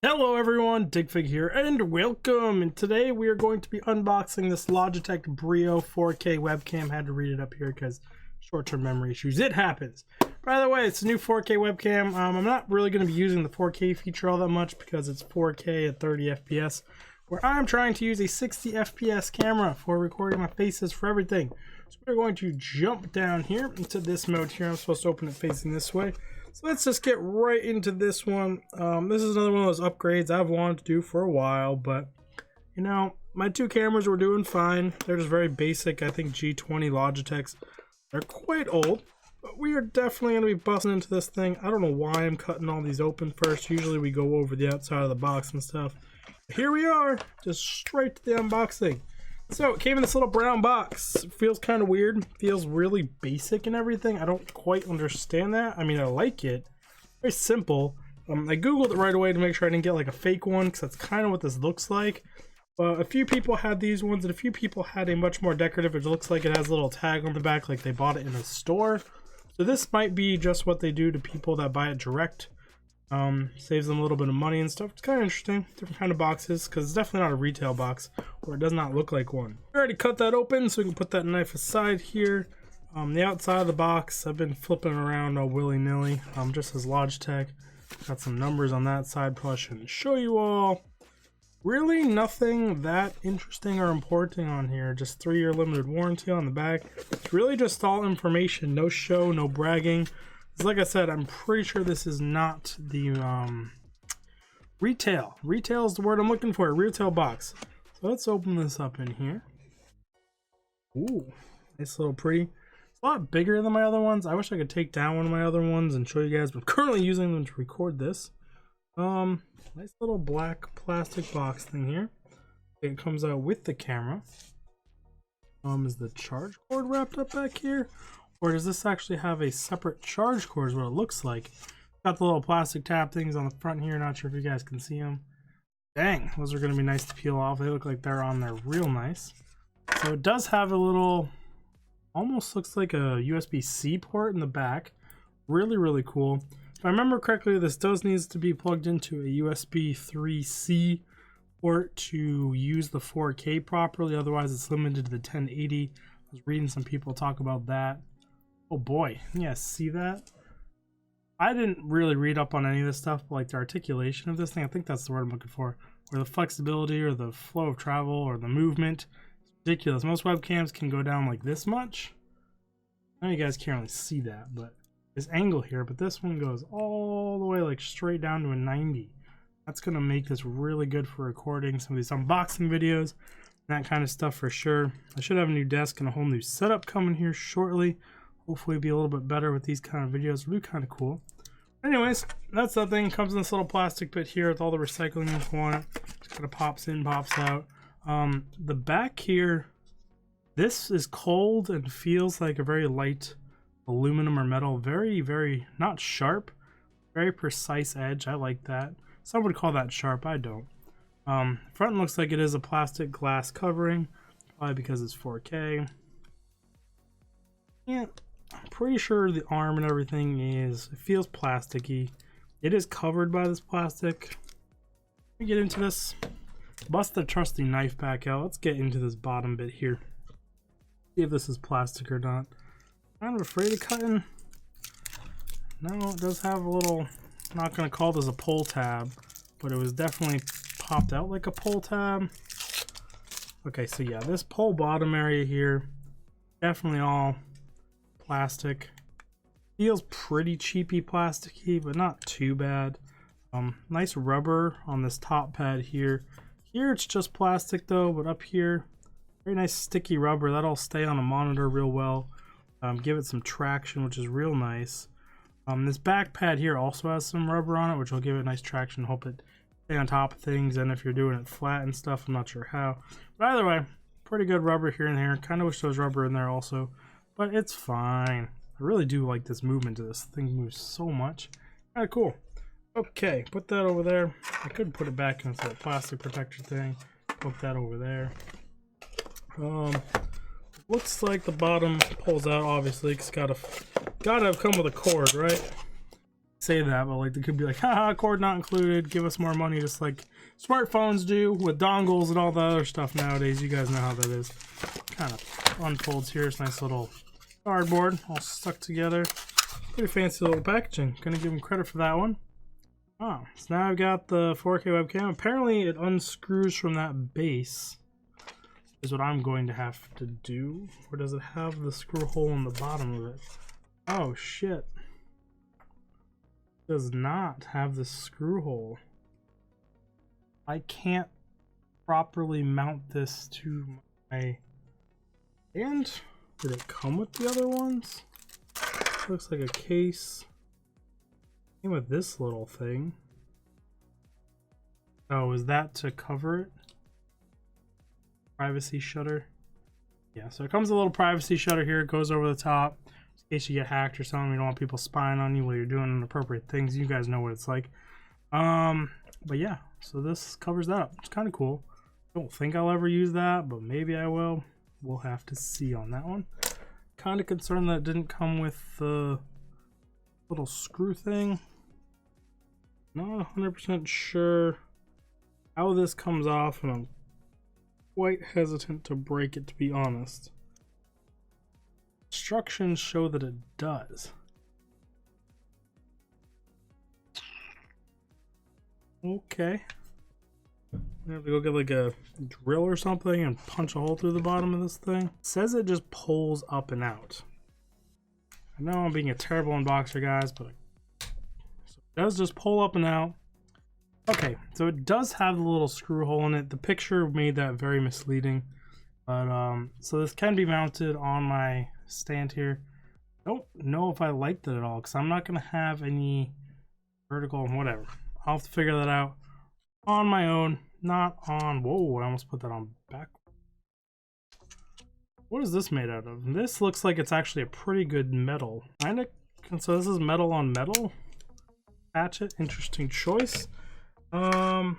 Hello everyone, Digfig here, and welcome! And today we are going to be unboxing this Logitech Brio 4K webcam. Had to read it up here because short-term memory issues. It happens. By the way, it's a new 4K webcam. I'm not really going to be using the 4K feature all that much because it's 4K at 30 FPS, where I'm trying to use a 60 FPS camera for recording my faces for everything. So we're going to jump down here into this mode here. I'm supposed to open it facing this way. So let's just get right into this one. This is another one of those upgrades I've wanted to do for a while, but you know, my two cameras were doing fine. They're just very basic. I think G20 Logitechs. They're quite old, but we are definitely going to be busting into this thing. I don't know why I'm cutting all these open first. Usually we go over the outside of the box and stuff. But here we are, just straight to the unboxing. So it came in this little brown box. It feels kind of weird. Feels really basic and everything. I don't quite understand that. I mean, I like it. Very simple. I googled it right away to make sure I didn't get like a fake one, because that's kind of what this looks like. A few people had these ones, and a few people had a much more decorative. It looks like it has a little tag on the back, like they bought it in a store. So this might be just what they do to people that buy it direct. Saves them a little bit of money and stuff. It's kind of interesting. Different kind of boxes, because it's definitely not a retail box, or it does not look like one. I already cut that open, so we can put that knife aside here. The outside of the box, I've been flipping around all willy-nilly, just as Logitech. Got some numbers on that side, probably shouldn't show you all. Really nothing that interesting or important on here. Just 3-year limited warranty on the back. It's really just all information, no show, no bragging. Like I said, I'm pretty sure this is not the retail. Retail is the word I'm looking for, a retail box. So let's open this up in here. Ooh, nice little pretty. It's a lot bigger than my other ones. I wish I could take down one of my other ones and show you guys, but I'm currently using them to record this. Nice little black plastic box thing here. It comes out with the camera. Is the charge cord wrapped up back here? Or does this actually have a separate charge cord is what it looks like. Got the little plastic tab things on the front here. Not sure if you guys can see them. Dang, those are going to be nice to peel off. They look like they're on there real nice. So it does have a little, almost looks like a USB-C port in the back. Really cool. If I remember correctly, this does need to be plugged into a USB 3C port to use the 4K properly. Otherwise, it's limited to the 1080. I was reading some people talk about that. Oh boy, yeah, see that? I didn't really read up on any of this stuff, but like the articulation of this thing, I think that's the word I'm looking for. Or the flexibility or the flow of travel or the movement. It's ridiculous. Most webcams can go down like this much. I know you guys can't really see that, but this angle here, but this one goes all the way like straight down to a 90. That's gonna make this really good for recording some of these unboxing videos, that kind of stuff for sure. I should have a new desk and a whole new setup coming here shortly. Hopefully be a little bit better with these kind of videos. It'll be kind of cool. Anyways, that's that thing. It comes in this little plastic bit here with all the recycling info on it. Just kind of pops in, pops out. The back here, this is cold and feels like a very light aluminum or metal. Very, not sharp. Very precise edge. I like that. Some would call that sharp. I don't. Front looks like it is a plastic glass covering. Probably because it's 4K. Yeah. I'm pretty sure the arm and everything it feels plasticky. It is covered by this plastic. Let me get into this. Bust the trusty knife back out. Let's get into this bottom bit here. See if this is plastic or not. I'm kind of afraid of cutting. No, it does have a little, I'm not going to call this a pull tab, but it was definitely popped out like a pull tab. Okay, so yeah, this pull bottom area here, definitely all plastic. Feels pretty cheapy plasticky, but not too bad. Nice rubber on this top pad here. Here it's just plastic though, but up here, very nice sticky rubber. That'll stay on a monitor real well. Give it some traction, which is real nice. This back pad here also has some rubber on it, which will give it nice traction. Hope it stay on top of things, and if you're doing it flat and stuff, I'm not sure how. But either way, pretty good rubber here and there. Kind of wish there was rubber in there also. But it's fine. I really do like this movement to this thing. Moves so much. Kind of cool. Okay, put that over there. I could put it back into the plastic protector thing. Put that over there. Looks like the bottom pulls out obviously. It's gotta come with a cord, right? say that, but like they could be like, haha, cord not included, give us more money, just like smartphones do with dongles and all the other stuff nowadays. You guys know how that is. Kind of unfolds here. It's nice little cardboard all stuck together. Pretty fancy little packaging. Gonna give them credit for that one. Oh, so now I've got the 4K webcam. Apparently it unscrews from that base, is what I'm going to have to do. Or does it have the screw hole in the bottom of it? Oh shit. It does not have the screw hole. I can't properly mount this to my hand. Did it come with the other ones? Looks like a case. Came with this little thing. Oh, is that to cover it? Privacy shutter. Yeah, so it comes with a little privacy shutter here. It goes over the top in case you get hacked or something. You don't want people spying on you while you're doing inappropriate things. You guys know what it's like. But yeah, so this covers that up. It's kind of cool. I don't think I'll ever use that, but maybe I will. We'll have to see on that one. Kind of concerned that it didn't come with the little screw thing. Not 100% sure how this comes off, and I'm quite hesitant to break it, to be honest. Instructions show that it does. Okay. I have to go get like a drill or something and punch a hole through the bottom of this thing. It says it just pulls up and out. I know I'm being a terrible unboxer, guys, but so it does just pull up and out. Okay, so it does have the little screw hole in it. The picture made that very misleading. But so this can be mounted on my stand here. I don't know if I liked it at all, because I'm not going to have any vertical and whatever. I'll have to figure that out on my own, not on... Whoa, I almost put that on back. What is this made out of? This looks like it's actually a pretty good metal. So this is metal on metal. Hatchet, interesting choice. Comes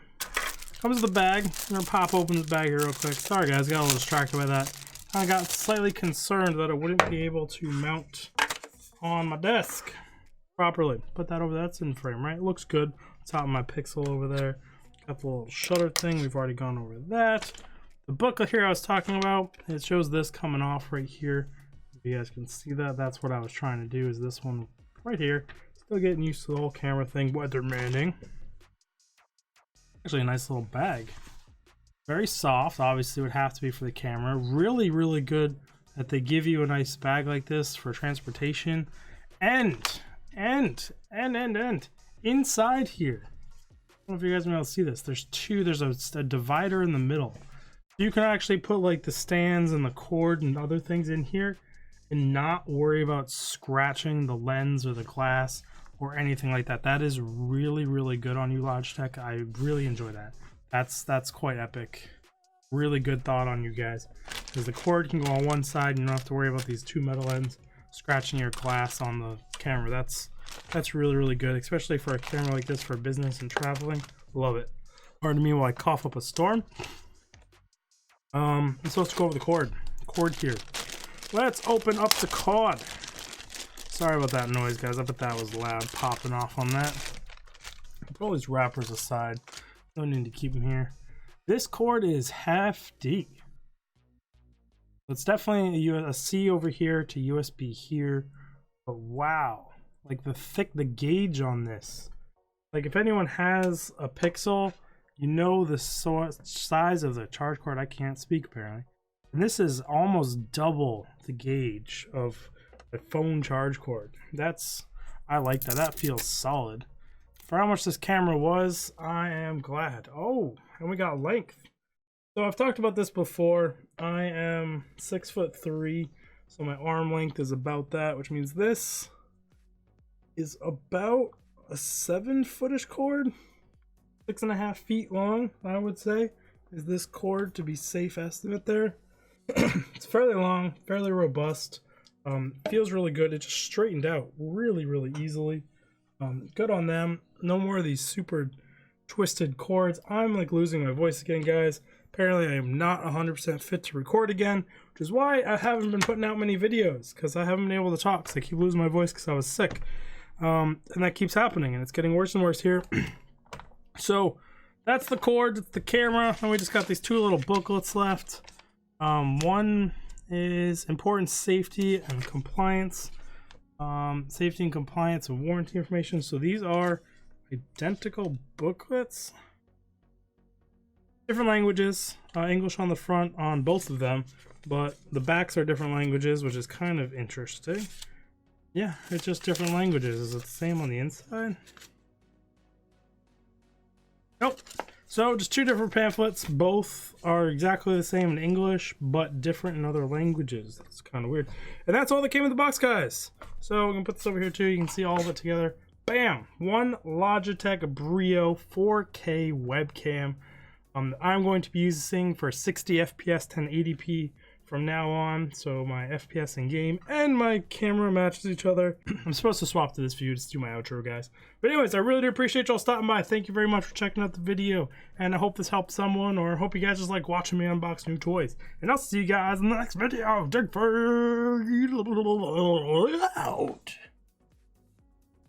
with the bag. I'm gonna pop open this bag here real quick. Sorry guys, got a little distracted by that. I got slightly concerned that I wouldn't be able to mount on my desk properly. Put that over, that's in frame, right? It looks good. Top of my pixel over there. Got the little shutter thing, we've already gone over that. The booklet here I was talking about, it shows this coming off right here. If you guys can see that, that's what I was trying to do, is this one right here. Still getting used to the whole camera thing, weathermaning. Actually a nice little bag. Very soft, obviously would have to be for the camera. Really, really good that they give you a nice bag like this for transportation. And inside here, I don't know if you guys may be able to see this, there's a divider in the middle. You can actually put like the stands and the cord and other things in here and not worry about scratching the lens or the glass or anything like that. That is really, really good on you, Logitech. I really enjoy that. That's quite epic. Really good thought on you guys, because the cord can go on one side and you don't have to worry about these two metal ends scratching your glass on the camera. That's really, really good, especially for a camera like this for business and traveling. Love it. Pardon me while I cough up a storm. So let's go over the cord here. Let's open up the cord. Sorry about that noise, guys. I bet that was loud popping off on that. Put all these wrappers aside. No need to keep them here. This cord is hefty. It's definitely a C over here to USB here. But wow, like the gauge on this. Like if anyone has a Pixel, you know the size of the charge cord. I can't speak apparently. And this is almost double the gauge of a phone charge cord. I like that. That feels solid. For how much this camera was, I am glad. Oh, and we got length. So I've talked about this before. I am 6'3", so my arm length is about that, which means this is about a 7-footish cord. 6.5 feet long, I would say, is this cord, to be safe estimate there. It's fairly long, fairly robust. Feels really good. It just straightened out really, really easily. Good on them. No more of these super twisted cords. I'm like losing my voice again, guys. Apparently I am not 100% fit to record again, which is why I haven't been putting out many videos, because I haven't been able to talk, because I keep losing my voice because I was sick. And that keeps happening, and it's getting worse and worse here. So that's the cord, that's the camera, and we just got these 2 little booklets left. One is important safety and compliance. Safety and compliance and warranty information. So these are identical booklets. Different languages. English on the front on both of them, but the backs are different languages, which is kind of interesting. Yeah, it's just different languages. Is it the same on the inside? Nope. So just 2 different pamphlets. Both are exactly the same in English, but different in other languages. That's kind of weird. And that's all that came in the box, guys. So we're gonna put this over here too. You can see all of it together. Bam! One Logitech Brio 4K webcam. I'm going to be using for 60 FPS 1080p from now on, so my FPS in game and my camera matches each other. I'm supposed to swap to this view to do my outro, guys. But anyways, I really do appreciate y'all stopping by. Thank you very much for checking out the video, and I hope this helped someone, or I hope you guys just like watching me unbox new toys. And I'll see you guys in the next video. Out.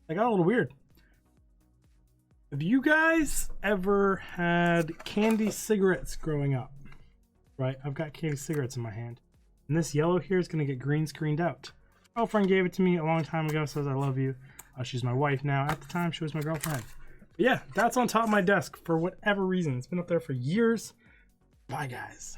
I got a little weird. Have you guys ever had candy cigarettes growing up? Right, I've got candy cigarettes in my hand, and this yellow here is gonna get green screened out. My girlfriend gave it to me a long time ago, says I love you. She's my wife now. At the time, she was my girlfriend. But yeah, that's on top of my desk for whatever reason. It's been up there for years. Bye, guys.